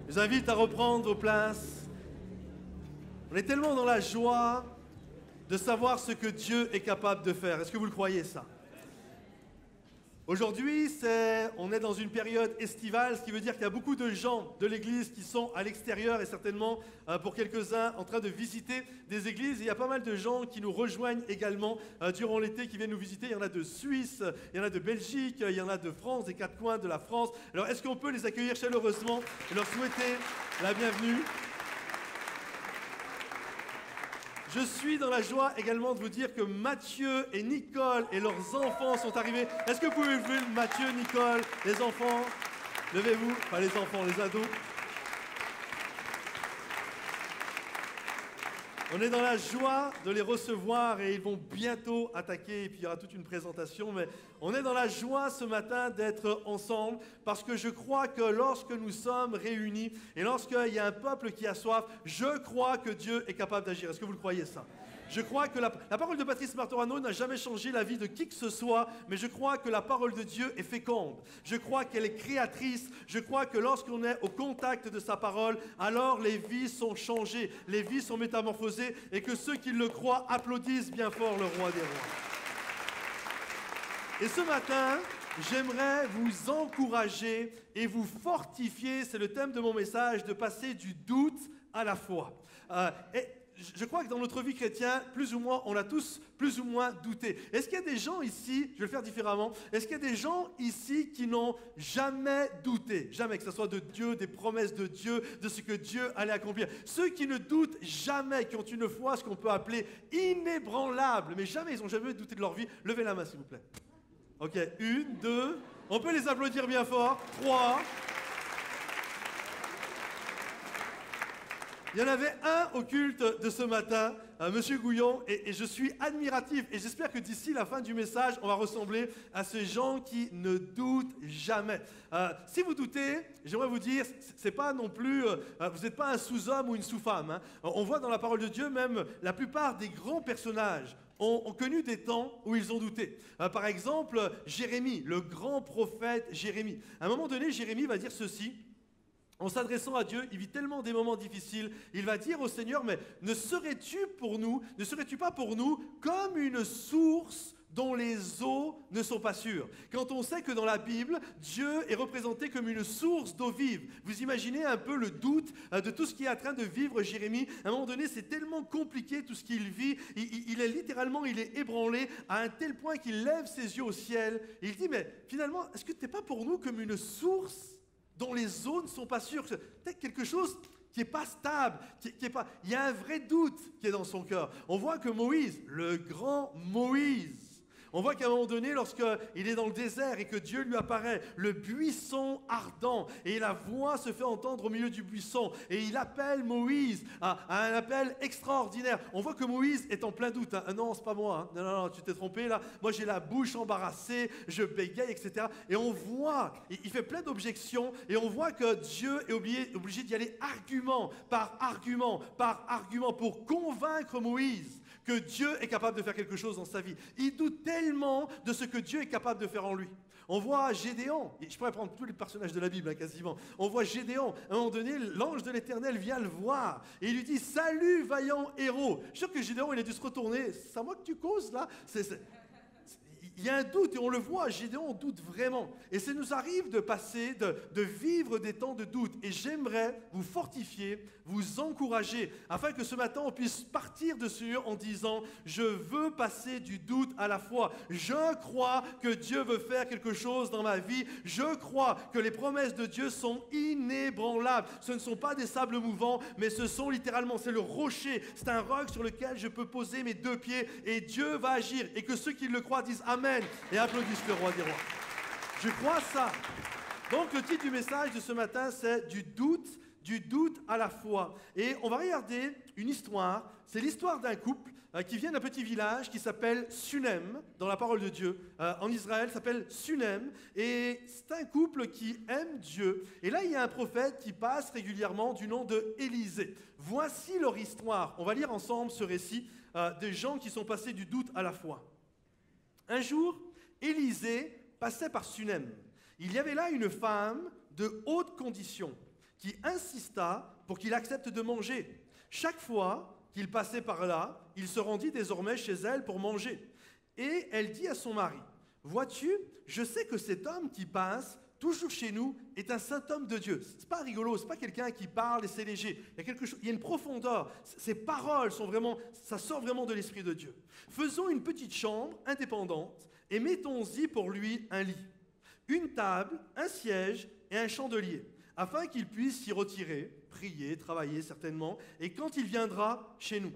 Je vous invite à reprendre vos places. On est tellement dans la joie de savoir ce que Dieu est capable de faire. Est-ce que vous le croyez, ça? Aujourd'hui, on est dans une période estivale, ce qui veut dire qu'il y a beaucoup de gens de l'Église qui sont à l'extérieur et certainement pour quelques-uns en train de visiter des églises. Et il y a pas mal de gens qui nous rejoignent également durant l'été, qui viennent nous visiter. Il y en a de Suisse, il y en a de Belgique, il y en a de France, des quatre coins de la France. Alors, est-ce qu'on peut les accueillir chaleureusement et leur souhaiter la bienvenue? Je suis dans la joie également de vous dire que Mathieu et Nicole et leurs enfants sont arrivés. Est-ce que vous pouvez lever Mathieu, Nicole, les enfants? Levez-vous, pas les enfants, les ados. On est dans la joie de les recevoir et ils vont bientôt attaquer et puis il y aura toute une présentation. Mais on est dans la joie ce matin d'être ensemble parce que je crois que lorsque nous sommes réunis et lorsqu'il y a un peuple qui a soif, je crois que Dieu est capable d'agir. Est-ce que vous le croyez ça? Je crois que la parole de Patrice Martorano n'a jamais changé la vie de qui que ce soit, mais je crois que la parole de Dieu est féconde. Je crois qu'elle est créatrice. Je crois que lorsqu'on est au contact de sa parole, alors les vies sont changées, les vies sont métamorphosées et que ceux qui le croient applaudissent bien fort le roi des rois. Et ce matin, j'aimerais vous encourager et vous fortifier, c'est le thème de mon message, de passer du doute à la foi. Je crois que dans notre vie chrétienne, plus ou moins, on a tous plus ou moins douté. Est-ce qu'il y a des gens ici, je vais le faire différemment, est-ce qu'il y a des gens ici qui n'ont jamais douté? Jamais, que ce soit de Dieu, des promesses de Dieu, de ce que Dieu allait accomplir. Ceux qui ne doutent jamais, qui ont une foi, ce qu'on peut appeler inébranlable, mais jamais, ils n'ont jamais douté de leur vie, levez la main s'il vous plaît. Ok, 1, 2, on peut les applaudir bien fort, 3... Il y en avait un au culte de ce matin, Monsieur Gouillon, et je suis admiratif. Et j'espère que d'ici la fin du message, on va ressembler à ces gens qui ne doutent jamais. Si vous doutez, j'aimerais vous dire, c'est pas non plus, vous n'êtes pas un sous-homme ou une sous-femme. Hein. On voit dans la parole de Dieu, même la plupart des grands personnages ont connu des temps où ils ont douté. Par exemple, Jérémie, le grand prophète Jérémie. À un moment donné, Jérémie va dire ceci. En s'adressant à Dieu, il vit tellement des moments difficiles, il va dire au Seigneur, mais ne serais-tu pas pour nous comme une source dont les eaux ne sont pas sûres? Quand on sait que dans la Bible, Dieu est représenté comme une source d'eau vive, vous imaginez un peu le doute de tout ce qui est en train de vivre Jérémie. À un moment donné, c'est tellement compliqué tout ce qu'il vit, il est ébranlé à un tel point qu'il lève ses yeux au ciel, et il dit, mais finalement, est-ce que tu n'es pas pour nous comme une source dont les eaux ne sont pas sûres? Peut-être quelque chose qui n'est pas stable, il y a un vrai doute qui est dans son cœur. On voit que Moïse, le grand Moïse, on voit qu'à un moment donné, lorsqu'il est dans le désert et que Dieu lui apparaît, le buisson ardent, et la voix se fait entendre au milieu du buisson, et il appelle Moïse à un appel extraordinaire. On voit que Moïse est en plein doute. Hein. Non, c'est pas moi. Hein. Non, tu t'es trompé là. Moi, j'ai la bouche embarrassée, je bégaye, etc. Et on voit, il fait plein d'objections, et on voit que Dieu est obligé d'y aller argument par argument pour convaincre Moïse que Dieu est capable de faire quelque chose dans sa vie. Il doute tellement de ce que Dieu est capable de faire en lui. On voit Gédéon, et je pourrais prendre tous les personnages de la Bible hein, quasiment, on voit Gédéon, à un moment donné, l'ange de l'Éternel vient le voir, et il lui dit « Salut, vaillant héros !» Je suis sûr que Gédéon, il a dû se retourner, « C'est à moi que tu causes là ?» Il y a un doute et on le voit, Gédéon doute vraiment. Et ça nous arrive de passer, de vivre des temps de doute. Et j'aimerais vous fortifier, vous encourager, afin que ce matin on puisse partir dessus en disant « Je veux passer du doute à la foi. Je crois que Dieu veut faire quelque chose dans ma vie. Je crois que les promesses de Dieu sont inébranlables. Ce ne sont pas des sables mouvants, mais ce sont littéralement, c'est le rocher. C'est un roc sur lequel je peux poser mes deux pieds et Dieu va agir. Et que ceux qui le croient disent « Amen ». Et applaudissent le roi des rois. Je crois ça. Donc le titre du message de ce matin, c'est du doute à la foi. Et on va regarder une histoire. C'est l'histoire d'un couple qui vient d'un petit village qui s'appelle Sunem, dans la parole de Dieu. En Israël, s'appelle Sunem. Et c'est un couple qui aime Dieu. Et là, il y a un prophète qui passe régulièrement du nom de Élisée. Voici leur histoire. On va lire ensemble ce récit des gens qui sont passés du doute à la foi. Un jour, Élisée passait par Sunem. Il y avait là une femme de haute condition qui insista pour qu'il accepte de manger. Chaque fois qu'il passait par là, il se rendit désormais chez elle pour manger. Et elle dit à son mari, « Vois-tu, je sais que cet homme qui passe toujours chez nous est un saint homme de Dieu. » C'est pas rigolo, c'est pas quelqu'un qui parle et c'est léger. Il y a quelque chose, il y a une profondeur. Ces paroles sont vraiment, ça sort vraiment de l'Esprit de Dieu. Faisons une petite chambre indépendante et mettons-y pour lui un lit, une table, un siège et un chandelier, afin qu'il puisse s'y retirer, prier, travailler certainement, et quand il viendra chez nous.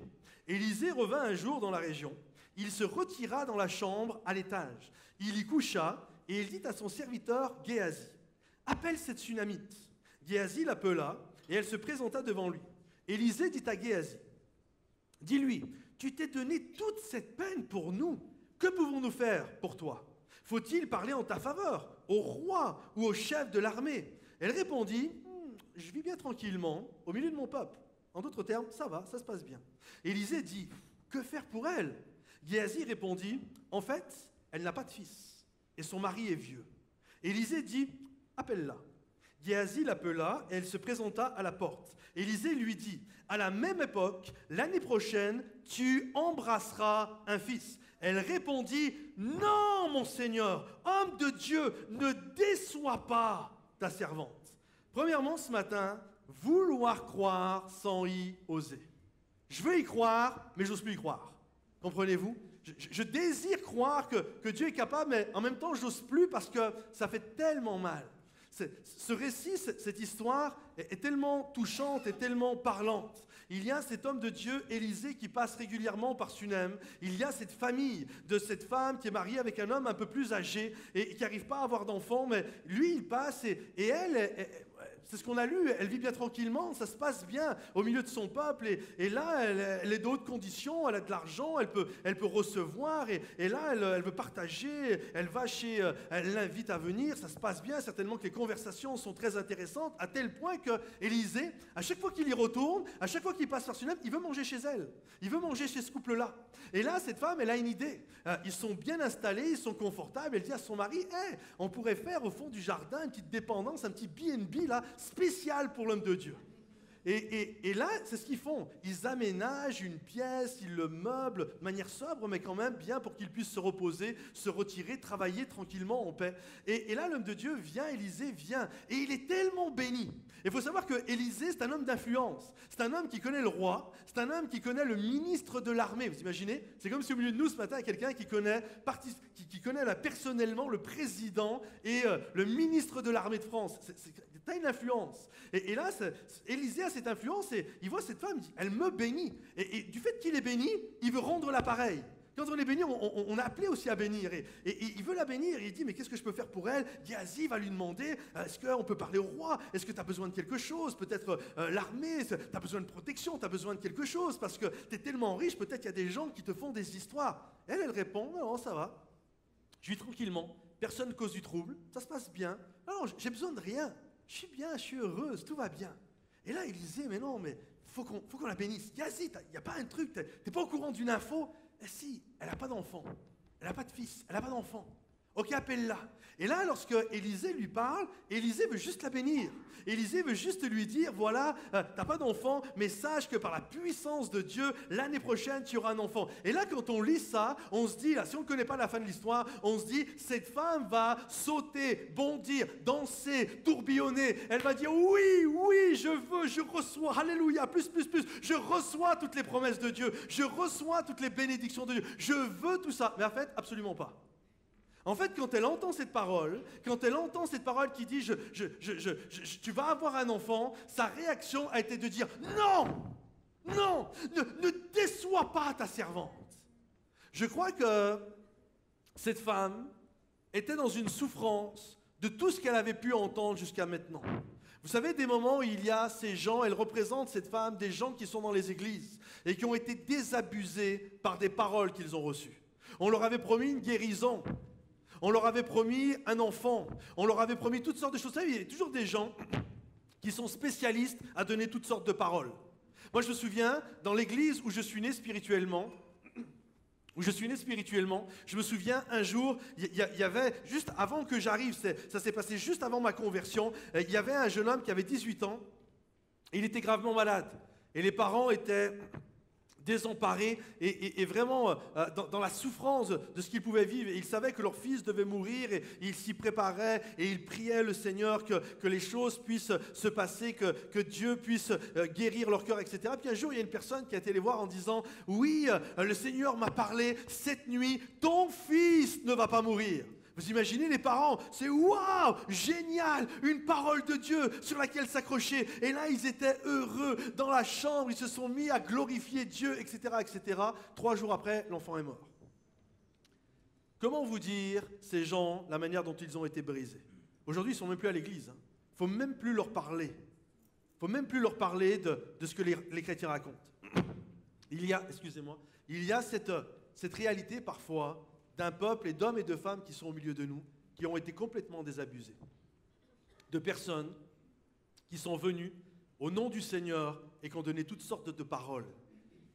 Élisée revint un jour dans la région. Il se retira dans la chambre à l'étage. Il y coucha et il dit à son serviteur Géasi, « Appelle cette Sunamite. » Géasi l'appela et elle se présenta devant lui. Élisée dit à Géasi, « Dis-lui, tu t'es donné toute cette peine pour nous. Que pouvons-nous faire pour toi? Faut-il parler en ta faveur, au roi ou au chef de l'armée ?» Elle répondit, « Je vis bien tranquillement au milieu de mon peuple. En d'autres termes, ça va, ça se passe bien. » Élisée dit, « Que faire pour elle ?» Géasi répondit, « En fait, elle n'a pas de fils, et son mari est vieux. » Élisée dit, « Appelle-la. » Géasi l'appela, et elle se présenta à la porte. Élisée lui dit, « À la même époque, l'année prochaine, tu embrasseras un fils. » Elle répondit, « Non, mon Seigneur, homme de Dieu, ne déçois pas ta servante. » Premièrement, ce matin, vouloir croire sans y oser. Je veux y croire, mais je n'ose plus y croire. Comprenez-vous? Je désire croire que Dieu est capable, mais en même temps, je n'ose plus parce que ça fait tellement mal. Ce récit, cette histoire est tellement touchante et tellement parlante. Il y a cet homme de Dieu, Élisée, qui passe régulièrement par Sunem. Il y a cette famille de cette femme qui est mariée avec un homme un peu plus âgé et qui n'arrive pas à avoir d'enfant, mais lui, il passe et elle, c'est ce qu'on a lu, elle vit bien tranquillement, ça se passe bien au milieu de son peuple. Et là, elle est d'autres conditions, elle a de l'argent, elle peut recevoir. Et là, elle veut partager, elle l'invite à venir, ça se passe bien. Certainement que les conversations sont très intéressantes, à tel point que Élisée, à chaque fois qu'il y retourne, à chaque fois qu'il passe par Sunem, il veut manger chez elle. Il veut manger chez ce couple-là. Et là, cette femme, elle a une idée. Ils sont bien installés, ils sont confortables. Elle dit à son mari, hey, on pourrait faire au fond du jardin une petite dépendance, un petit B&B là, spécial pour l'homme de Dieu. Et là, c'est ce qu'ils font. Ils aménagent une pièce, ils le meublent de manière sobre, mais quand même bien pour qu'il puisse se reposer, se retirer, travailler tranquillement en paix. Et là, l'homme de Dieu vient, Élisée vient, et il est tellement béni. Il faut savoir que Élisée, c'est un homme d'influence. C'est un homme qui connaît le roi, c'est un homme qui connaît le ministre de l'armée. Vous imaginez? C'est comme si au milieu de nous ce matin, il y a quelqu'un qui connaît là, personnellement le président et le ministre de l'armée de France. Tu as une influence. Et là, Élisée a cette influence et il voit cette femme, il dit, elle me bénit. Et du fait qu'il est béni, il veut rendre l'appareil. Quand on est béni, on a appelé aussi à bénir. Et il veut la bénir. Et il dit, mais qu'est-ce que je peux faire pour elle? Géasi va lui demander, est-ce qu'on peut parler au roi? Est-ce que tu as besoin de quelque chose? Peut-être l'armée, tu as besoin de protection, tu as besoin de quelque chose. Parce que tu es tellement riche, peut-être qu'il y a des gens qui te font des histoires. Elle répond, non, ça va. Je vis tranquillement. Personne ne cause du trouble. Ça se passe bien. Non, j'ai besoin de rien. Je suis bien, je suis heureuse, tout va bien. Et là, Élisée, mais non, mais faut qu'on la bénisse. Géasi, il n'y a pas un truc, tu n'es pas au courant d'une info? Eh si, elle n'a pas d'enfant, elle n'a pas de fils, elle n'a pas d'enfant. Ok, appelle-la. Et là, lorsque Élisée lui parle, Élisée veut juste la bénir. Élisée veut juste lui dire, voilà, t'as pas d'enfant, mais sache que par la puissance de Dieu, l'année prochaine, tu auras un enfant. Et là, quand on lit ça, on se dit, là, si on ne connaît pas la fin de l'histoire, on se dit, cette femme va sauter, bondir, danser, tourbillonner. Elle va dire, oui, oui, je veux, je reçois, alléluia, plus, je reçois toutes les promesses de Dieu, je reçois toutes les bénédictions de Dieu, je veux tout ça. Mais en fait, absolument pas. En fait, quand elle entend cette parole qui dit tu vas avoir un enfant, sa réaction a été de dire non, non, ne déçois pas ta servante. Je crois que cette femme était dans une souffrance de tout ce qu'elle avait pu entendre jusqu'à maintenant. Vous savez, des moments où il y a ces gens, elle représente cette femme, des gens qui sont dans les églises et qui ont été désabusés par des paroles qu'ils ont reçues. On leur avait promis une guérison. On leur avait promis un enfant, on leur avait promis toutes sortes de choses. Vous savez, il y a toujours des gens qui sont spécialistes à donner toutes sortes de paroles. Moi, je me souviens, dans l'église où je suis né spirituellement, je me souviens un jour, il y avait, juste avant que j'arrive, ça s'est passé juste avant ma conversion, il y avait un jeune homme qui avait 18 ans, Il était gravement malade. Et les parents étaient désemparés et vraiment dans la souffrance de ce qu'ils pouvaient vivre. Et ils savaient que leur fils devait mourir et ils s'y préparaient et ils priaient le Seigneur que les choses puissent se passer, que Dieu puisse guérir leur cœur, etc. Puis un jour, il y a une personne qui a été les voir en disant « Oui, le Seigneur m'a parlé cette nuit, ton fils ne va pas mourir. » Vous imaginez les parents, c'est waouh, génial, une parole de Dieu sur laquelle s'accrocher. Et là, ils étaient heureux dans la chambre, ils se sont mis à glorifier Dieu, etc., etc. 3 jours après, l'enfant est mort. Comment vous dire, ces gens, la manière dont ils ont été brisés? Aujourd'hui, ils ne sont même plus à l'église. Il ne faut même plus leur parler. Il ne faut même plus leur parler de ce que les chrétiens racontent. Il y a cette réalité parfois d'un peuple et d'hommes et de femmes qui sont au milieu de nous, qui ont été complètement désabusés. De personnes qui sont venues au nom du Seigneur et qui ont donné toutes sortes de paroles.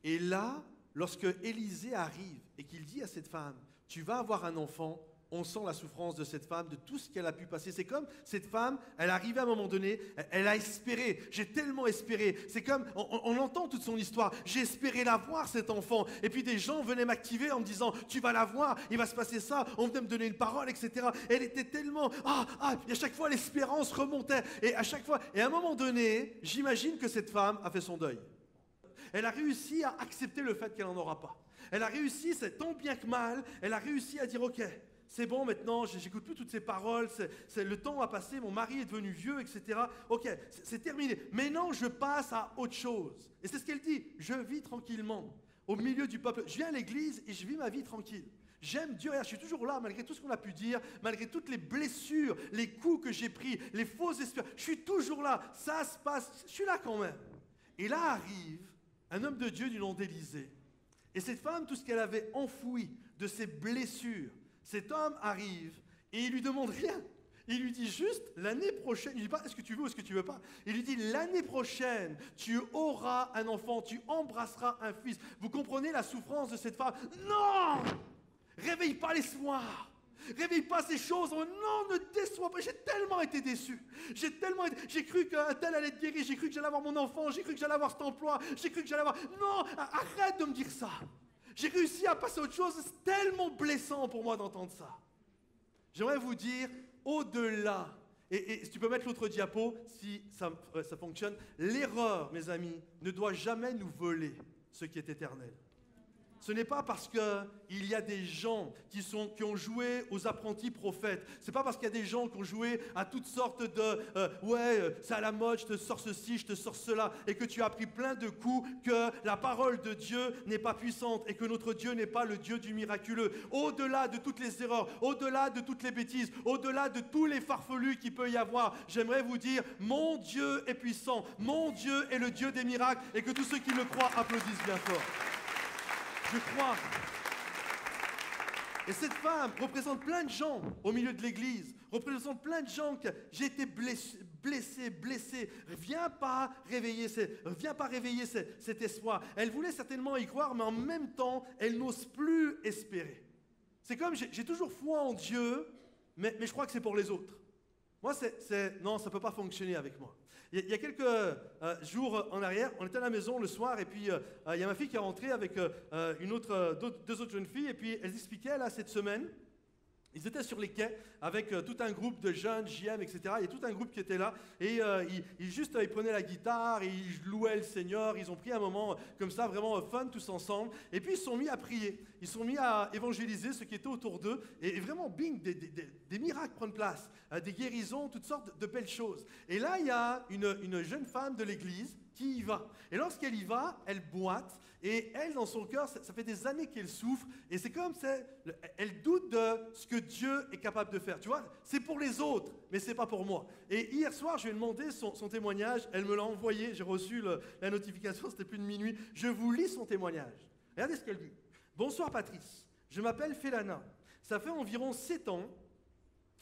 Et là, lorsque Élisée arrive et qu'il dit à cette femme, « Tu vas avoir un enfant », on sent la souffrance de cette femme, de tout ce qu'elle a pu passer. C'est comme cette femme, elle est arrivée à un moment donné, elle a espéré. J'ai tellement espéré. C'est comme, on entend toute son histoire. J'ai espéré l'avoir, cet enfant. Et puis des gens venaient m'activer en me disant, tu vas l'avoir, il va se passer ça. On venait me donner une parole, etc. Elle était tellement, et à chaque fois l'espérance remontait. Et à chaque fois, et à un moment donné, j'imagine que cette femme a fait son deuil. Elle a réussi à accepter le fait qu'elle n'en aura pas. Elle a réussi, c'est tant bien que mal, elle a réussi à dire, ok, c'est bon maintenant, j'écoute plus toutes ces paroles, le temps a passé, mon mari est devenu vieux, etc. Ok, c'est terminé. Maintenant, je passe à autre chose. Et c'est ce qu'elle dit, je vis tranquillement, au milieu du peuple. Je viens à l'église et je vis ma vie tranquille. J'aime Dieu, je suis toujours là, malgré tout ce qu'on a pu dire, malgré toutes les blessures, les coups que j'ai pris, les fausses espérances. Je suis toujours là, ça se passe, je suis là quand même. Et là arrive un homme de Dieu du nom d'Élisée. Et cette femme, tout ce qu'elle avait enfoui de ses blessures, cet homme arrive et il lui demande rien. Il lui dit juste, l'année prochaine, il ne dit pas est-ce que tu veux ou est-ce que tu ne veux pas. Il lui dit, l'année prochaine, tu auras un enfant, tu embrasseras un fils. Vous comprenez la souffrance de cette femme? Non! Réveille pas l'espoir. Réveille pas ces choses. Oh non, ne déçois pas. J'ai tellement été déçu. J'ai cru qu'un tel allait être guéri. J'ai cru que j'allais avoir mon enfant. J'ai cru que j'allais avoir cet emploi. J'ai cru que j'allais avoir... Non, arrête de me dire ça. J'ai réussi à passer à autre chose. C'est tellement blessant pour moi d'entendre ça. J'aimerais vous dire, au-delà, et si tu peux mettre l'autre diapo, si ça fonctionne, l'erreur, mes amis, ne doit jamais nous voler ce qui est éternel. Ce n'est pas parce qu'il y a des gens qui ont joué aux apprentis prophètes. Ce n'est pas parce qu'il y a des gens qui ont joué à toutes sortes de c'est à la mode, je te sors ceci, je te sors cela, et que tu as pris plein de coups, que la parole de Dieu n'est pas puissante et que notre Dieu n'est pas le Dieu du miraculeux. Au-delà de toutes les erreurs, au-delà de toutes les bêtises, au-delà de tous les farfelus qu'il peut y avoir, j'aimerais vous dire, mon Dieu est puissant, mon Dieu est le Dieu des miracles, et que tous ceux qui le croient applaudissent bien fort. Je crois. Et cette femme représente plein de gens au milieu de l'église, représente plein de gens que j'ai été blessé. Viens pas réveiller cet espoir. Elle voulait certainement y croire, mais en même temps, elle n'ose plus espérer. C'est comme, j'ai toujours foi en Dieu, mais je crois que c'est pour les autres. Moi, non, ça ne peut pas fonctionner avec moi. Il y a quelques jours en arrière, on était à la maison le soir et puis il y a ma fille qui est rentrée avec deux autres jeunes filles et puis elles expliquaient là cette semaine, ils étaient sur les quais avec tout un groupe de jeunes, JM, etc. Il y a tout un groupe qui était là et ils prenaient la guitare et ils louaient le Seigneur. Ils ont pris un moment comme ça, vraiment fun tous ensemble. Et puis ils se sont mis à prier. Ils se sont mis à évangéliser ceux qui étaient autour d'eux. Et vraiment, bing, des miracles prennent place, des guérisons, toutes sortes de belles choses. Et là, il y a une jeune femme de l'église qui y va. Et lorsqu'elle y va, elle boite. Et elle, dans son cœur, ça fait des années qu'elle souffre. Et c'est comme elle doute de ce que Dieu est capable de faire. Tu vois, c'est pour les autres, mais c'est pas pour moi. Et hier soir, je lui ai demandé son témoignage. Elle me l'a envoyé. J'ai reçu la notification, c'était plus de minuit. Je vous lis son témoignage. Regardez ce qu'elle dit. Bonsoir Patrice, je m'appelle Félana. Ça fait environ 7 ans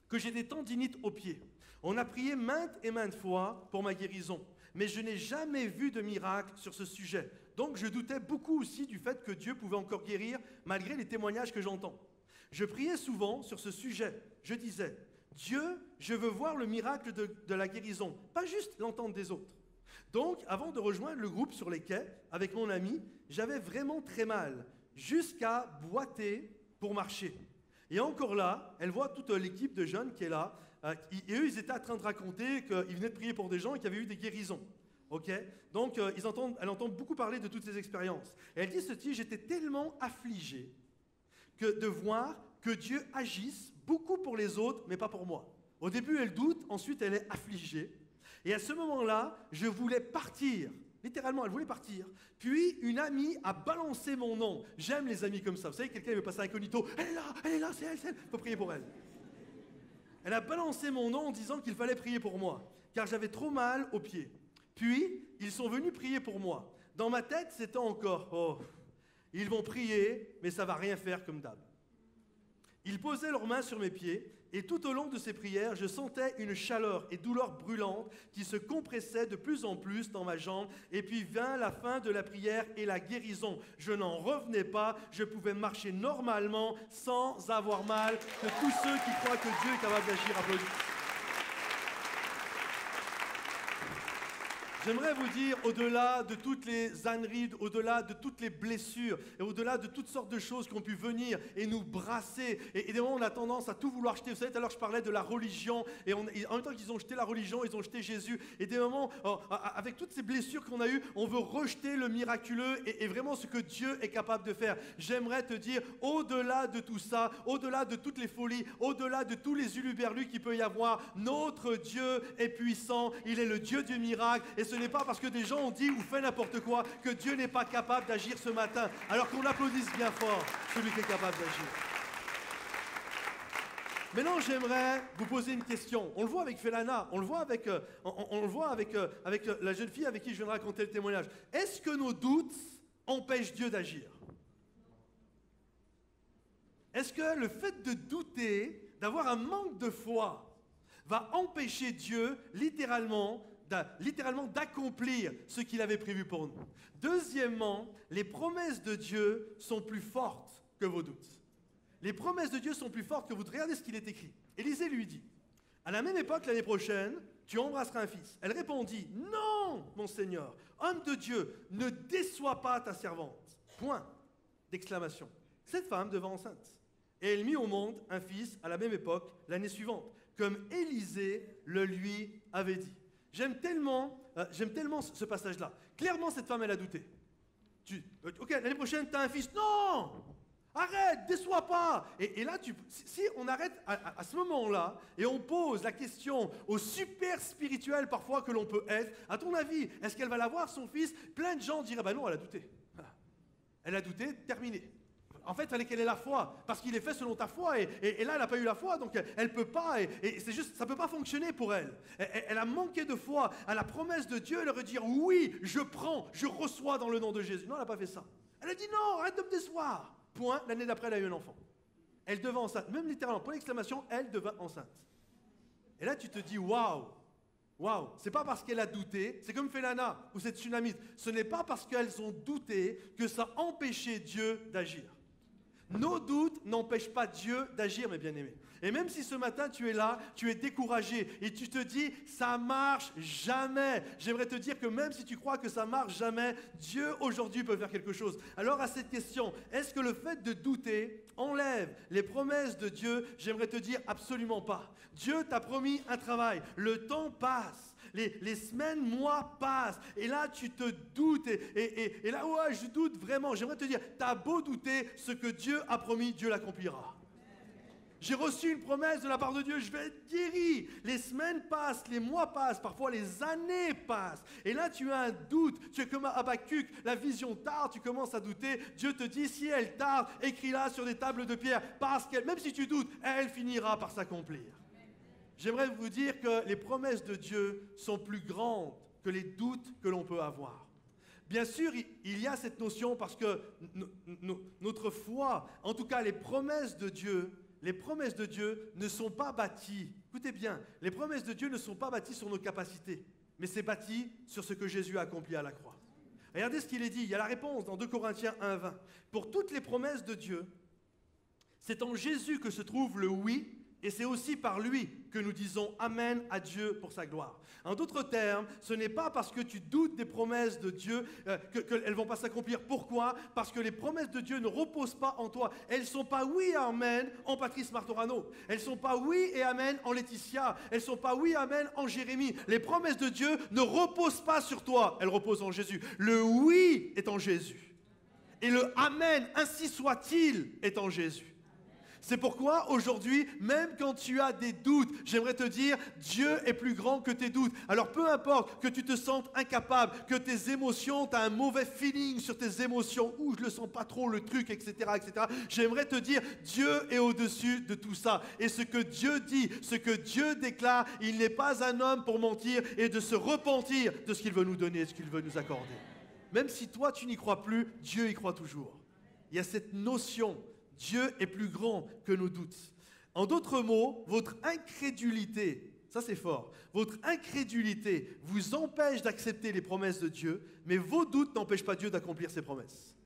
que j'ai des tendinites aux pieds. On a prié maintes et maintes fois pour ma guérison. Mais je n'ai jamais vu de miracle sur ce sujet. Donc je doutais beaucoup aussi du fait que Dieu pouvait encore guérir malgré les témoignages que j'entends. Je priais souvent sur ce sujet. Je disais, Dieu, je veux voir le miracle de la guérison, pas juste l'entendre des autres. Donc, avant de rejoindre le groupe sur les quais, avec mon ami, j'avais vraiment très mal, jusqu'à boiter pour marcher. Et encore là, elle voit toute l'équipe de jeunes qui est là, et eux, ils étaient en train de raconter qu'ils venaient de prier pour des gens et qu'il y avait eu des guérisons. Okay. Donc, elle entend beaucoup parler de toutes ces expériences. Et elle dit ceci, j'étais tellement affligé de voir que Dieu agisse beaucoup pour les autres, mais pas pour moi. Au début, elle doute, ensuite, elle est affligée. Et à ce moment-là, je voulais partir. Littéralement, elle voulait partir. Puis, une amie a balancé mon nom. J'aime les amis comme ça. Vous savez, quelqu'un veut passer incognito. Elle est là, c'est elle. Il faut prier pour elle. Elle a balancé mon nom en disant qu'il fallait prier pour moi, car j'avais trop mal aux pieds. Puis, ils sont venus prier pour moi. Dans ma tête, c'était encore, oh, ils vont prier, mais ça ne va rien faire comme d'hab. Ils posaient leurs mains sur mes pieds, et tout au long de ces prières, je sentais une chaleur et douleur brûlante qui se compressaient de plus en plus dans ma jambe. Et puis vint la fin de la prière et la guérison. Je n'en revenais pas, je pouvais marcher normalement sans avoir mal. Que tous ceux qui croient que Dieu est capable d'agir applaudissent. J'aimerais vous dire, au-delà de toutes les âneries, au-delà de toutes les blessures, et au-delà de toutes sortes de choses qui ont pu venir et nous brasser, et des moments où on a tendance à tout vouloir jeter. Vous savez, tout à l'heure je parlais de la religion, et en même temps qu'ils ont jeté la religion, ils ont jeté Jésus. Et des moments, avec toutes ces blessures qu'on a eues, on veut rejeter le miraculeux et vraiment ce que Dieu est capable de faire. J'aimerais te dire, au-delà de tout ça, au-delà de toutes les folies, au-delà de tous les uluberlus qu'il peut y avoir, notre Dieu est puissant, il est le Dieu du miracle, et ce n'est pas parce que des gens ont dit ou fait n'importe quoi que Dieu n'est pas capable d'agir ce matin, alors qu'on applaudisse bien fort celui qui est capable d'agir. Maintenant, j'aimerais vous poser une question. On le voit avec Félana, on le voit avec la jeune fille avec qui je viens de raconter le témoignage. Est-ce que nos doutes empêchent Dieu d'agir? Est-ce que le fait de douter, d'avoir un manque de foi, va empêcher Dieu littéralement d'accomplir ce qu'il avait prévu pour nous? Deuxièmement, les promesses de Dieu sont plus fortes que vos doutes. Les promesses de Dieu sont plus fortes que vous. Regardez ce qu'il est écrit. Élisée lui dit, à la même époque l'année prochaine, tu embrasseras un fils. Elle répondit, non, mon Seigneur, homme de Dieu, ne déçois pas ta servante. Point d'exclamation. Cette femme devint enceinte. Et elle mit au monde un fils à la même époque, l'année suivante, comme Élisée le lui avait dit. J'aime tellement ce passage-là. Clairement, cette femme, elle a douté. Ok, l'année prochaine, tu as un fils. Non! Arrête, déçois pas! Et là, si on arrête à ce moment-là et on pose la question au super spirituel parfois que l'on peut être, à ton avis, est-ce qu'elle va l'avoir, son fils? Plein de gens diraient, non, elle a douté. Elle a douté, terminé. En fait, il fallait qu'elle ait la foi, parce qu'il est fait selon ta foi, et là, elle n'a pas eu la foi, donc elle ne peut pas, et c'est juste, ça ne peut pas fonctionner pour elle. Elle a manqué de foi à la promesse de Dieu, elle aurait dit, oui, je prends, je reçois dans le nom de Jésus. Non, elle n'a pas fait ça. Elle a dit, non, arrête de me décevoir. Point, l'année d'après, elle a eu un enfant. Elle devint enceinte, même littéralement, point d'exclamation, elle devint enceinte. Et là, tu te dis, waouh, c'est pas parce qu'elle a douté, c'est comme Félana ou cette tsunamite, ce n'est pas parce qu'elles ont douté que ça a empêché Dieu d'agir. Nos doutes n'empêchent pas Dieu d'agir, mes bien-aimés. Et même si ce matin tu es là, tu es découragé et tu te dis « ça marche jamais », j'aimerais te dire que même si tu crois que ça marche jamais, Dieu aujourd'hui peut faire quelque chose. Alors à cette question, est-ce que le fait de douter enlève les promesses de Dieu? J'aimerais te dire absolument pas. Dieu t'a promis un travail, le temps passe. Les semaines, mois passent, et là tu te doutes, et là ouais, je doute vraiment. J'aimerais te dire, t'as beau douter, ce que Dieu a promis, Dieu l'accomplira. J'ai reçu une promesse de la part de Dieu, je vais être guéri. Les semaines passent, les mois passent, parfois les années passent. Et là, tu as un doute. Tu es comme Habakkuk, la vision tarde, tu commences à douter. Dieu te dit, si elle tarde, écris-la sur des tables de pierre. Parce qu'elle, même si tu doutes, elle finira par s'accomplir. J'aimerais vous dire que les promesses de Dieu sont plus grandes que les doutes que l'on peut avoir. Bien sûr, il y a cette notion parce que notre foi, en tout cas les promesses de Dieu ne sont pas bâties, écoutez bien, les promesses de Dieu ne sont pas bâties sur nos capacités, mais c'est bâti sur ce que Jésus a accompli à la croix. Regardez ce qu'il est dit, il y a la réponse dans 2 Corinthiens 1:20. Pour toutes les promesses de Dieu, c'est en Jésus que se trouve le oui Et c'est aussi par lui que nous disons Amen à Dieu pour sa gloire. En d'autres termes, ce n'est pas parce que tu doutes des promesses de Dieu qu'elles ne vont pas s'accomplir. Pourquoi? Parce que les promesses de Dieu ne reposent pas en toi. Elles ne sont pas oui et amen en Patrice Martorano. Elles ne sont pas oui et amen en Laetitia. Elles ne sont pas oui et amen en Jérémie. Les promesses de Dieu ne reposent pas sur toi. Elles reposent en Jésus. Le oui est en Jésus. Et le amen, ainsi soit-il, est en Jésus. C'est pourquoi aujourd'hui, même quand tu as des doutes, j'aimerais te dire, Dieu est plus grand que tes doutes. Alors peu importe que tu te sentes incapable, que tes émotions, tu as un mauvais feeling sur tes émotions, ou je le sens pas trop le truc, etc., etc. J'aimerais te dire, Dieu est au-dessus de tout ça. Et ce que Dieu dit, ce que Dieu déclare, il n'est pas un homme pour mentir et de se repentir de ce qu'il veut nous donner, ce qu'il veut nous accorder. Même si toi tu n'y crois plus, Dieu y croit toujours. Il y a cette notion. Dieu est plus grand que nos doutes. En d'autres mots, votre incrédulité, ça c'est fort, votre incrédulité vous empêche d'accepter les promesses de Dieu, mais vos doutes n'empêchent pas Dieu d'accomplir ses promesses.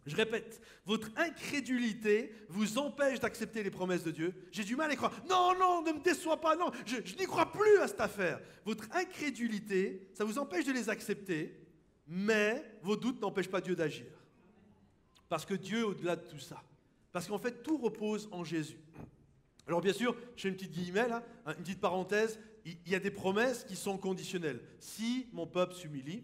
Je répète, votre incrédulité vous empêche d'accepter les promesses de Dieu. J'ai du mal à y croire. Non, non, ne me déçois pas, non, je n'y crois plus à cette affaire. Votre incrédulité, ça vous empêche de les accepter, mais vos doutes n'empêchent pas Dieu d'agir. Parce que Dieu est au-delà de tout ça. Parce qu'en fait, tout repose en Jésus. Alors bien sûr, je fais une petite guillemets là, une petite parenthèse, il y a des promesses qui sont conditionnelles. Si mon peuple s'humilie,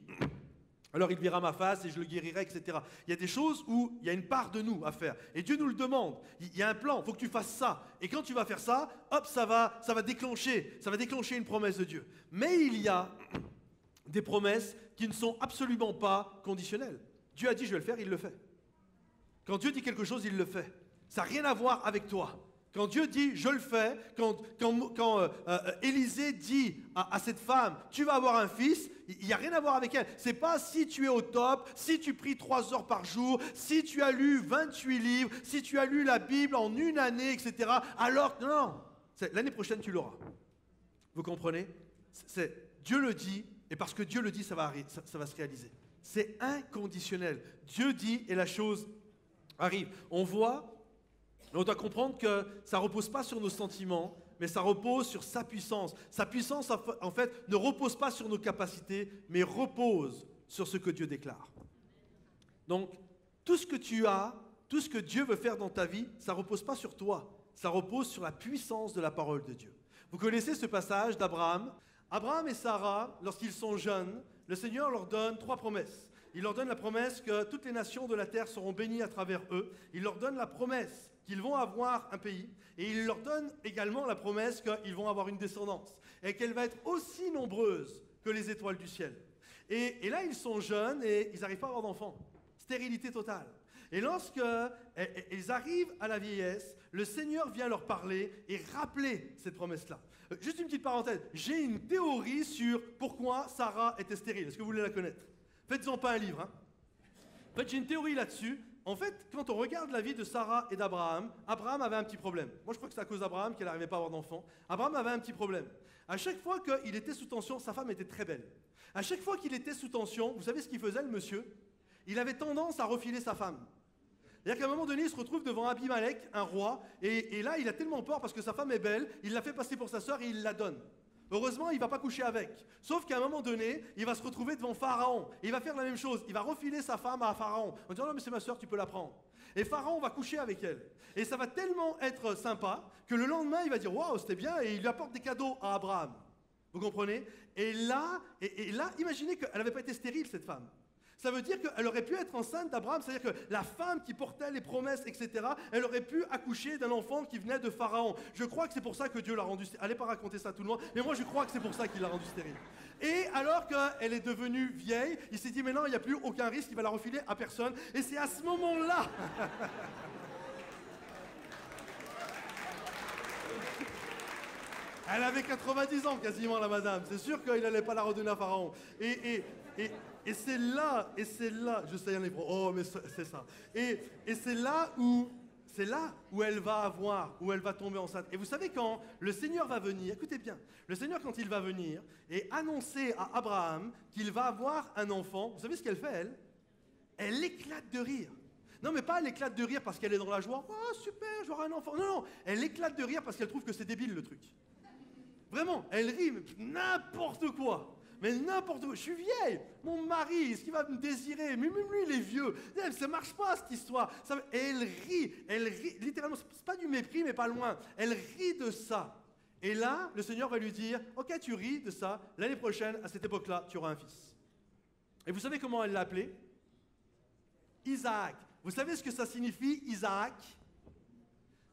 alors il verra ma face et je le guérirai, etc. Il y a des choses où il y a une part de nous à faire. Et Dieu nous le demande. Il y a un plan, il faut que tu fasses ça. Et quand tu vas faire ça, hop, ça va déclencher une promesse de Dieu. Mais il y a des promesses qui ne sont absolument pas conditionnelles. Dieu a dit je vais le faire, il le fait. Quand Dieu dit quelque chose, il le fait. Ça n'a rien à voir avec toi. Quand Dieu dit « je le fais », quand Élisée dit à cette femme « tu vas avoir un fils », il n'y a rien à voir avec elle. Ce n'est pas si tu es au top, si tu pries 3 heures par jour, si tu as lu 28 livres, si tu as lu la Bible en une année, etc. Alors, non, l'année prochaine tu l'auras. Vous comprenez? Dieu le dit, et parce que Dieu le dit, ça va se réaliser. C'est inconditionnel. Dieu dit et la chose arrive. On doit comprendre que ça ne repose pas sur nos sentiments, mais ça repose sur sa puissance. Sa puissance, en fait, ne repose pas sur nos capacités, mais repose sur ce que Dieu déclare. Donc, tout ce que tu as, tout ce que Dieu veut faire dans ta vie, ça ne repose pas sur toi. Ça repose sur la puissance de la parole de Dieu. Vous connaissez ce passage d'Abraham. Abraham et Sarah, lorsqu'ils sont jeunes, le Seigneur leur donne 3 promesses. Il leur donne la promesse que toutes les nations de la terre seront bénies à travers eux. Il leur donne la promesse qu'ils vont avoir un pays. Et il leur donne également la promesse qu'ils vont avoir une descendance. Et qu'elle va être aussi nombreuse que les étoiles du ciel. Et là, ils sont jeunes et ils n'arrivent pas à avoir d'enfants. Stérilité totale. Et lorsqu'ils arrivent à la vieillesse, le Seigneur vient leur parler et rappeler cette promesse-là. Juste une petite parenthèse. J'ai une théorie sur pourquoi Sarah était stérile. Est-ce que vous voulez la connaître? Faites-en pas un livre. Hein. En fait, j'ai une théorie là-dessus. En fait, quand on regarde la vie de Sarah et d'Abraham, Abraham avait un petit problème. Moi, je crois que c'est à cause d'Abraham qu'elle n'arrivait pas à avoir d'enfant. Abraham avait un petit problème. À chaque fois qu'il était sous tension, sa femme était très belle. À chaque fois qu'il était sous tension, vous savez ce qu'il faisait, le monsieur? Il avait tendance à refiler sa femme. C'est-à-dire qu'à un moment donné, il se retrouve devant Abimelech, un roi, et là, il a tellement peur parce que sa femme est belle, il l'a fait passer pour sa sœur et il la donne. Heureusement, il ne va pas coucher avec. Sauf qu'à un moment donné, il va se retrouver devant Pharaon. Et il va faire la même chose. Il va refiler sa femme à Pharaon. En disant, non, mais c'est ma soeur, tu peux la prendre. Et Pharaon va coucher avec elle. Et ça va tellement être sympa que le lendemain, il va dire, waouh, c'était bien. Et il lui apporte des cadeaux à Abraham. Vous comprenez? Et là, imaginez qu'elle n'avait pas été stérile, cette femme. Ça veut dire qu'elle aurait pu être enceinte d'Abraham, c'est-à-dire que la femme qui portait les promesses, etc., elle aurait pu accoucher d'un enfant qui venait de Pharaon. Je crois que c'est pour ça que Dieu l'a rendue stérile. Allez pas raconter ça à tout le monde, mais moi je crois que c'est pour ça qu'il l'a rendue stérile. Et alors qu'elle est devenue vieille, il s'est dit maintenant il n'y a plus aucun risque, il va la refiler à personne. Et c'est à ce moment-là... Elle avait 90 ans quasiment, la madame. C'est sûr qu'il n'allait pas la redonner à Pharaon. Et c'est là, je sais, il y en a qui oh, mais c'est ça. Et c'est là où elle va tomber enceinte. Et vous savez, quand le Seigneur va venir, écoutez bien, le Seigneur, quand il va venir et annoncer à Abraham qu'il va avoir un enfant, vous savez ce qu'elle fait, elle? Elle éclate de rire. Non, mais pas elle éclate de rire parce qu'elle est dans la joie. Oh, super, j'aurai un enfant. Non, non, elle éclate de rire parce qu'elle trouve que c'est débile le truc. Vraiment, elle rit, mais n'importe quoi. Mais n'importe quoi. Je suis vieille. Mon mari, est-ce qu'il va me désirer? Mais même lui, il est vieux. Ça ne marche pas, cette histoire. Et elle rit. Littéralement, c'est pas du mépris, mais pas loin. Elle rit de ça. Et là, le Seigneur va lui dire, ok, tu ris de ça. L'année prochaine, à cette époque-là, tu auras un fils. Et vous savez comment elle l'a appelé? Isaac. Vous savez ce que ça signifie, Isaac?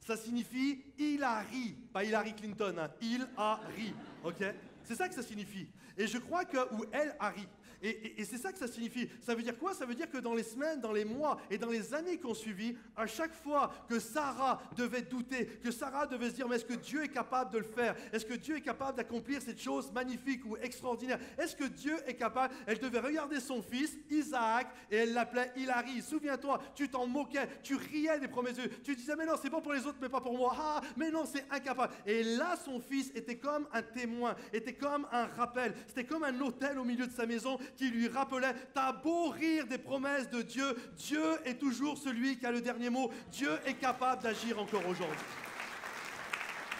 Ça signifie « il a ri », pas Hillary Clinton, hein. Il a ri, ok? C'est ça que ça signifie. Et je crois que, ou elle a ri. Et c'est ça que ça signifie. Ça veut dire quoi? Ça veut dire que dans les semaines, dans les mois et dans les années qui ont suivi, à chaque fois que Sarah devait douter, que Sarah devait se dire, mais est-ce que Dieu est capable de le faire? Est-ce que Dieu est capable d'accomplir cette chose magnifique ou extraordinaire? Est-ce que Dieu est capable? Elle devait regarder son fils, Isaac, et elle l'appelait Hilary. Souviens-toi, tu t'en moquais, tu riais des promesses de Dieu. Tu disais, mais non, c'est bon pour les autres, mais pas pour moi. Ah, mais non, c'est incapable. Et là, son fils était comme un témoin, était comme un rappel. C'était comme un autel au milieu de sa maison qui lui rappelait, t'as beau rire des promesses de Dieu, Dieu est toujours celui qui a le dernier mot. Dieu est capable d'agir encore aujourd'hui.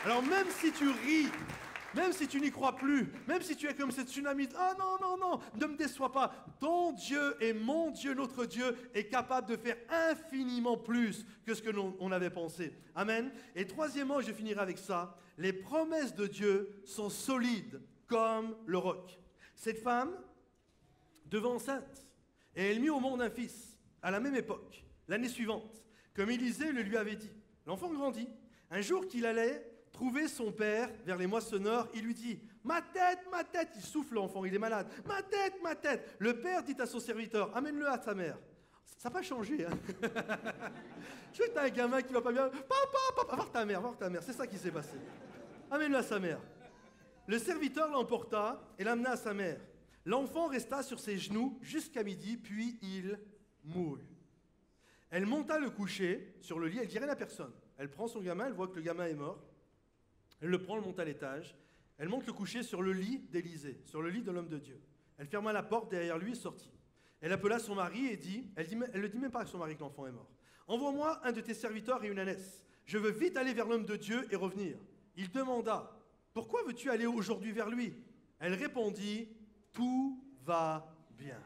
Alors même si tu ris, même si tu n'y crois plus, même si tu es comme cette tsunami, ah non, non, non, ne me déçois pas. Ton Dieu et mon Dieu, notre Dieu, est capable de faire infiniment plus que ce que l'on avait pensé. Amen. Et troisièmement, je finirai avec ça, les promesses de Dieu sont solides comme le roc. Cette femme devint enceinte, et elle mit au monde un fils, à la même époque, l'année suivante, comme Élisée le lui avait dit. L'enfant grandit. Un jour qu'il allait trouver son père vers les moissonneurs, il lui dit, « Ma tête, il souffle l'enfant, il est malade. Ma tête, ma tête. » Le père dit à son serviteur, « Amène-le à sa mère. » Ça n'a pas changé, hein. Je sais que tu as un gamin qui va pas bien. « Papa, va voir ta mère, c'est ça qui s'est passé. Amène-le à sa mère. » Le serviteur l'emporta et l'amena à sa mère. L'enfant resta sur ses genoux jusqu'à midi, puis il mourut. Elle monta le coucher sur le lit, elle ne dit rien à personne. Elle prend son gamin, elle voit que le gamin est mort. Elle le prend, elle monte à l'étage. Elle monte le coucher sur le lit d'Élisée, sur le lit de l'homme de Dieu. Elle ferma la porte derrière lui et sortit. Elle appela son mari et dit, elle ne dit même pas à son mari que l'enfant est mort. « Envoie-moi un de tes serviteurs et une ânesse. Je veux vite aller vers l'homme de Dieu et revenir. » Il demanda, « Pourquoi veux-tu aller aujourd'hui vers lui ?» Elle répondit, « Tout va bien. »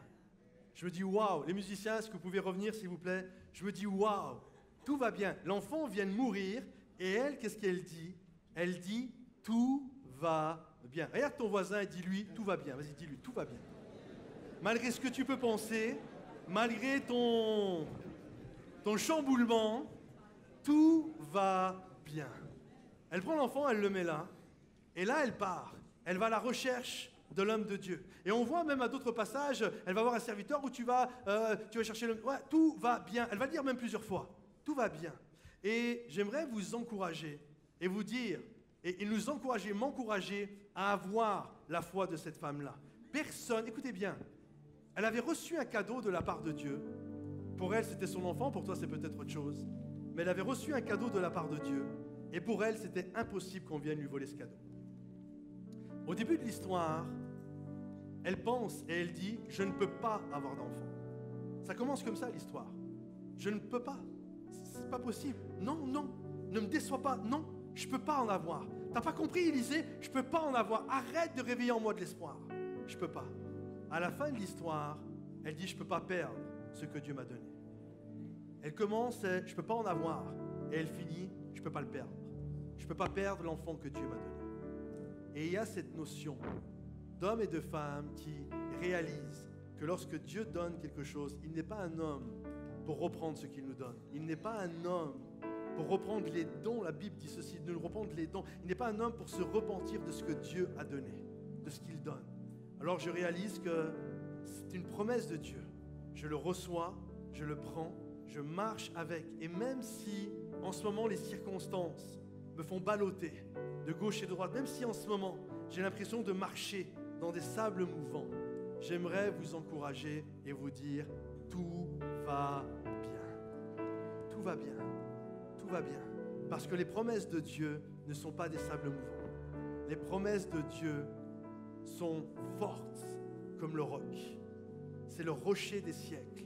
Je me dis, waouh, les musiciens, est-ce que vous pouvez revenir s'il vous plaît? Je me dis, waouh, tout va bien. L'enfant vient de mourir et elle, qu'est-ce qu'elle dit? Elle dit, tout va bien. Regarde ton voisin et dis-lui, tout va bien. Vas-y, dis-lui, tout va bien. Malgré ce que tu peux penser, malgré ton chamboulement, tout va bien. Elle prend l'enfant, elle le met là, et là, elle part. Elle va à la recherche de l'homme de Dieu. Et on voit même à d'autres passages, elle va voir un serviteur où tu vas chercher l'homme. Ouais, tout va bien. Elle va le dire même plusieurs fois. Tout va bien. Et j'aimerais vous encourager et vous dire, et nous encourager, m'encourager à avoir la foi de cette femme-là. Personne, écoutez bien, elle avait reçu un cadeau de la part de Dieu. Pour elle, c'était son enfant, pour toi, c'est peut-être autre chose. Mais elle avait reçu un cadeau de la part de Dieu. Et pour elle, c'était impossible qu'on vienne lui voler ce cadeau. Au début de l'histoire, elle pense et elle dit « Je ne peux pas avoir d'enfant ». Ça commence comme ça l'histoire. Je ne peux pas. C'est pas possible. Non, non. Ne me déçois pas. Non, je ne peux pas en avoir. T'as pas compris, Élisée? Je ne peux pas en avoir. Arrête de réveiller en moi de l'espoir. Je ne peux pas. À la fin de l'histoire, elle dit « Je ne peux pas perdre ce que Dieu m'a donné ». Elle commence « Je ne peux pas en avoir ». Et elle finit « Je ne peux pas le perdre. Je ne peux pas perdre l'enfant que Dieu m'a donné ». Et il y a cette notion d'hommes et de femmes qui réalisent que lorsque Dieu donne quelque chose, il n'est pas un homme pour reprendre ce qu'il nous donne. Il n'est pas un homme pour reprendre les dons. La Bible dit ceci, de nous reprendre les dons. Il n'est pas un homme pour se repentir de ce que Dieu a donné, de ce qu'il donne. Alors je réalise que c'est une promesse de Dieu. Je le reçois, je le prends, je marche avec. Et même si en ce moment les circonstances me font balloter de gauche et de droite, même si en ce moment j'ai l'impression de marcher dans des sables mouvants, j'aimerais vous encourager et vous dire tout va bien. Tout va bien. Tout va bien. Parce que les promesses de Dieu ne sont pas des sables mouvants. Les promesses de Dieu sont fortes comme le roc. C'est le rocher des siècles.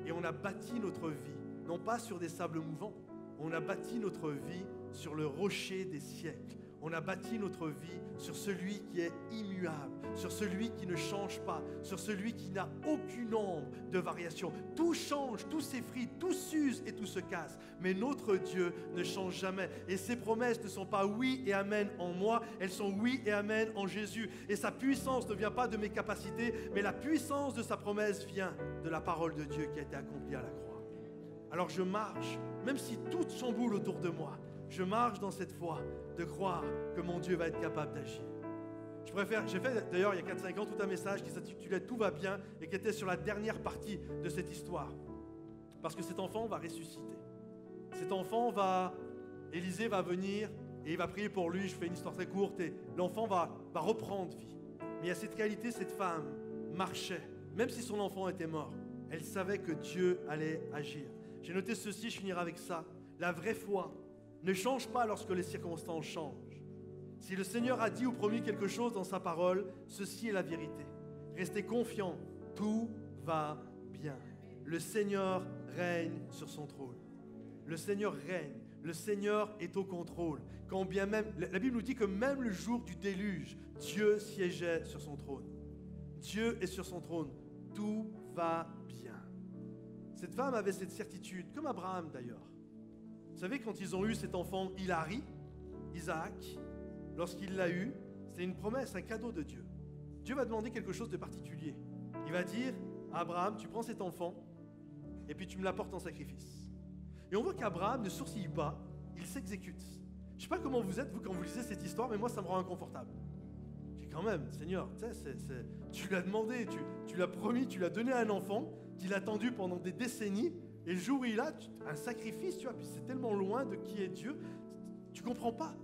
Et on a bâti notre vie non pas sur des sables mouvants. On a bâti notre vie sur le rocher des siècles. On a bâti notre vie sur celui qui est immuable, sur celui qui ne change pas, sur celui qui n'a aucune ombre de variation. Tout change, tout s'effrite, tout s'use et tout se casse. Mais notre Dieu ne change jamais. Et ses promesses ne sont pas oui et amen en moi, elles sont oui et amen en Jésus. Et sa puissance ne vient pas de mes capacités, mais la puissance de sa promesse vient de la parole de Dieu qui a été accomplie à la croix. Alors je marche, même si tout chamboule autour de moi, je marche dans cette foi de croire que mon Dieu va être capable d'agir. J'ai fait d'ailleurs il y a 4-5 ans tout un message qui s'intitulait « Tout va bien » et qui était sur la dernière partie de cette histoire. Parce que cet enfant va ressusciter. Cet enfant Élisée va venir et il va prier pour lui. Je fais une histoire très courte et l'enfant va reprendre vie. Mais il y a cette qualité, cette femme marchait, même si son enfant était mort. Elle savait que Dieu allait agir. J'ai noté ceci, je finirai avec ça. La vraie foi ne change pas lorsque les circonstances changent. Si le Seigneur a dit ou promis quelque chose dans sa parole, ceci est la vérité. Restez confiants, tout va bien. Le Seigneur règne sur son trône. Le Seigneur règne, le Seigneur est au contrôle. Quand bien même, la Bible nous dit que même le jour du déluge, Dieu siégeait sur son trône. Dieu est sur son trône, tout va bien. Cette femme avait cette certitude, comme Abraham d'ailleurs. Vous savez, quand ils ont eu cet enfant Isaac, lorsqu'il l'a eu, c'était une promesse, un cadeau de Dieu. Dieu va demander quelque chose de particulier. Il va dire à Abraham, tu prends cet enfant et puis tu me l'apportes en sacrifice. Et on voit qu'Abraham ne sourcille pas, il s'exécute. Je ne sais pas comment vous êtes, vous, quand vous lisez cette histoire, mais moi, ça me rend inconfortable. Je dis quand même, Seigneur, tu l'as demandé, tu l'as promis, tu l'as donné à un enfant, qu'il a attendu pendant des décennies. Et le jour où il a un sacrifice, tu vois, puis c'est tellement loin de qui est Dieu, tu comprends pas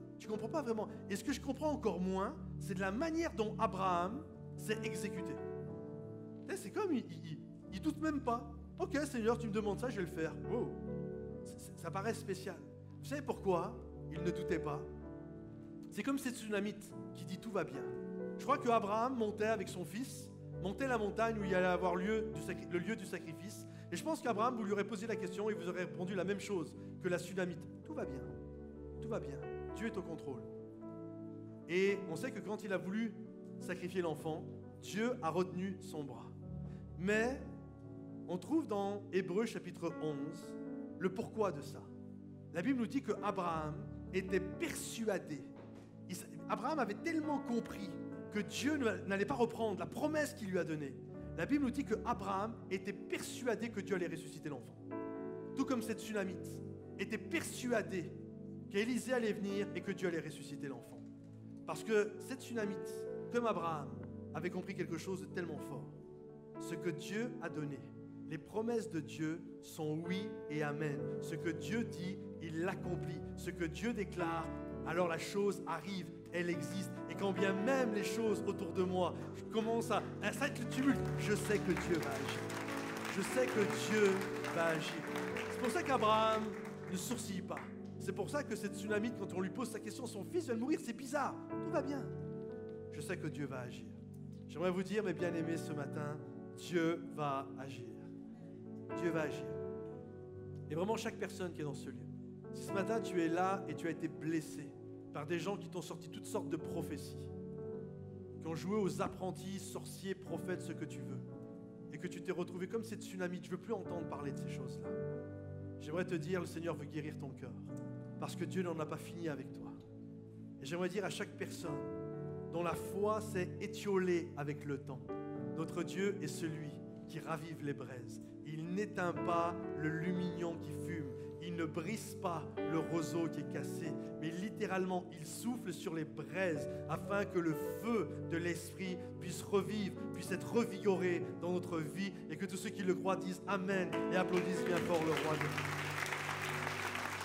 vraiment. Et ce que je comprends encore moins, c'est de la manière dont Abraham s'est exécuté. C'est comme, il doute même pas. Ok Seigneur, tu me demandes ça, je vais le faire. Wow. Ça paraît spécial. Vous savez pourquoi il ne doutait pas? C'est comme cette tsunamite qui dit tout va bien. Je crois qu'Abraham montait avec son fils, montait la montagne où il allait avoir le lieu du sacrifice. Et je pense qu'Abraham, vous lui aurez posé la question et vous aurez répondu la même chose que la tsunamite. Tout va bien. Tout va bien. Dieu est au contrôle. Et on sait que quand il a voulu sacrifier l'enfant, Dieu a retenu son bras. Mais on trouve dans Hébreux chapitre 11 le pourquoi de ça. La Bible nous dit qu'Abraham était persuadé. Abraham avait tellement compris que Dieu n'allait pas reprendre la promesse qu'il lui a donnée. La Bible nous dit qu'Abraham était persuadé que Dieu allait ressusciter l'enfant. Tout comme cette tsunamite était persuadé qu'Élisée allait venir et que Dieu allait ressusciter l'enfant. Parce que cette tsunamite, comme Abraham, avait compris quelque chose de tellement fort. Ce que Dieu a donné, les promesses de Dieu sont oui et amen. Ce que Dieu dit, il l'accomplit. Ce que Dieu déclare, alors la chose arrive, elle existe. Et quand bien même les choses autour de moi, je commence à être le tumulte, je sais que Dieu va agir. Je sais que Dieu va agir. C'est pour ça qu'Abraham ne sourcille pas. C'est pour ça que cette tsunamite, quand on lui pose sa question, son fils vient de mourir, c'est bizarre. Tout va bien. Je sais que Dieu va agir. J'aimerais vous dire, mes bien-aimés, ce matin, Dieu va agir. Dieu va agir. Et vraiment, chaque personne qui est dans ce lieu, si ce matin tu es là et tu as été blessé par des gens qui t'ont sorti toutes sortes de prophéties, qui ont joué aux apprentis, sorciers, prophètes, ce que tu veux, et que tu t'es retrouvé comme cette tsunamite, je ne veux plus entendre parler de ces choses-là. J'aimerais te dire, le Seigneur veut guérir ton cœur, parce que Dieu n'en a pas fini avec toi. Et j'aimerais dire à chaque personne dont la foi s'est étiolée avec le temps, notre Dieu est celui qui ravive les braises. Il n'éteint pas le lumignon qui fume. Il ne brise pas le roseau qui est cassé. Mais littéralement, il souffle sur les braises afin que le feu de l'Esprit puisse revivre, puisse être revigoré dans notre vie et que tous ceux qui le croient disent Amen et applaudissent bien fort le roi de Dieu.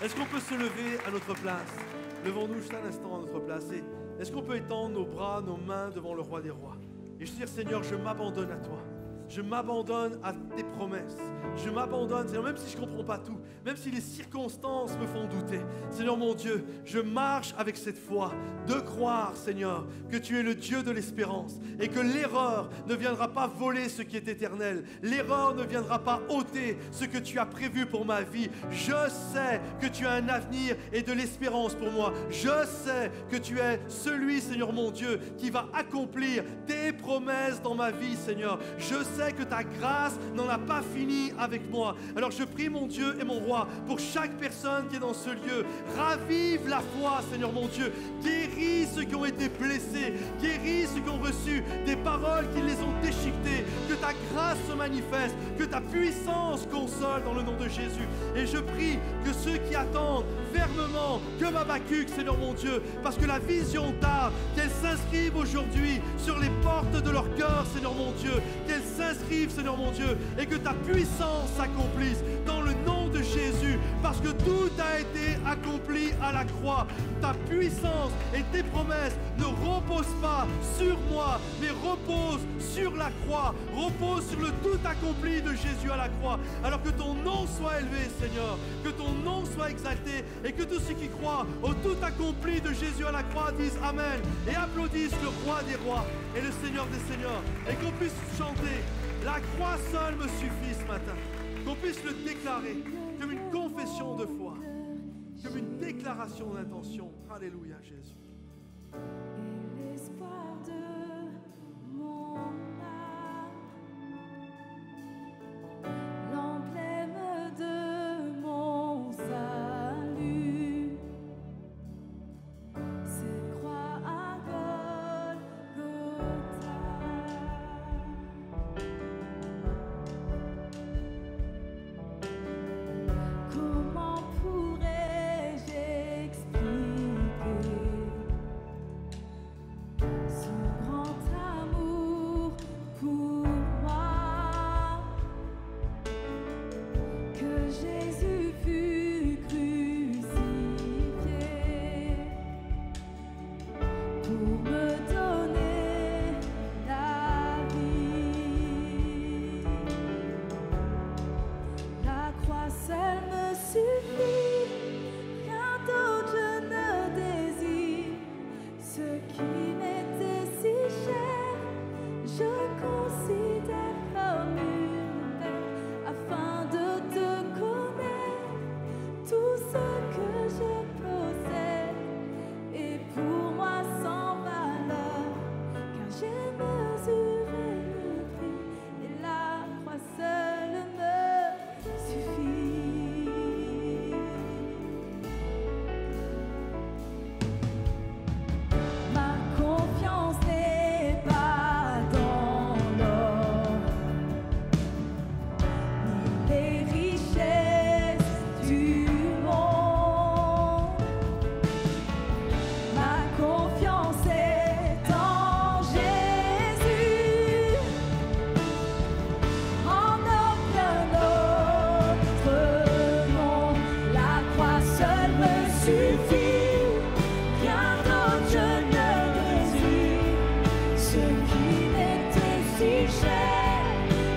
Est-ce qu'on peut se lever à notre place? Levons-nous juste un instant à notre place. Est-ce qu'on peut étendre nos bras, nos mains devant le roi des rois? Et je dis, Seigneur, je m'abandonne à toi. je m'abandonne à tes promesses. Je m'abandonne, Seigneur, même si je ne comprends pas tout, même si les circonstances me font douter. Seigneur mon Dieu, je marche avec cette foi de croire, Seigneur, que tu es le Dieu de l'espérance et que l'erreur ne viendra pas voler ce qui est éternel. L'erreur ne viendra pas ôter ce que tu as prévu pour ma vie. Je sais que tu as un avenir et de l'espérance pour moi. Je sais que tu es celui, Seigneur mon Dieu, qui va accomplir tes promesses dans ma vie, Seigneur. Je sais que ta grâce n'en a pas fini avec moi. Alors je prie, mon Dieu et mon roi, pour chaque personne qui est dans ce lieu, ravive la foi, Seigneur mon Dieu. Guéris ceux qui ont été blessés, guéris ceux qui ont reçu des paroles qui les ont déchiquetées. Que ta grâce se manifeste, que ta puissance console dans le nom de Jésus. Et je prie que ceux qui attendent fermement, comme Habakkuk, Seigneur mon Dieu, parce que la vision tarde, qu'elle s'inscrive aujourd'hui sur les portes de leur cœur, Seigneur mon Dieu, qu'elle s'inscrive, Seigneur mon Dieu, et que ta puissance s'accomplisse dans le nom de Jésus, parce que tout a été accompli à la croix. Ta puissance et tes promesses ne reposent pas sur moi, mais reposent sur la croix, reposent sur le tout accompli de Jésus à la croix. Alors que ton nom soit élevé, Seigneur, que ton nom soit exalté, et que tous ceux qui croient au tout accompli de Jésus à la croix disent Amen et applaudissent le roi des rois et le Seigneur des seigneurs, et qu'on puisse chanter la croix seule me suffit ce matin, qu'on puisse le déclarer comme une confession de foi, comme une déclaration d'intention. Alléluia Jésus. Et l'espoir de mon âme, l'emblème de mon salut, cette croix à Golgotha. Comment pourrais-je expliquer ce grand amour pour moi, que Jésus fut crucifié pour me donner la vie. La croix seule me suffit, rien d'autre je ne désire. Ce qui m'était si cher, je considère comme une perte, afin de te connaître. Tout ce que je possède est pour moi sans valeur, car j'ai mesuré le prix, et la croix seule me suffit. Ma confiance n'est pas dans l'or, ni les richesses du monde. Ma confiance est en Jésus, en aucun autre nom. La croix seule me suffit, rien d'autre je ne désire. Ce qui m'était si cher,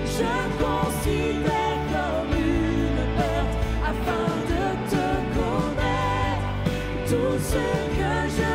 je considère comme une perte, afin de te connaître. Tout ce que je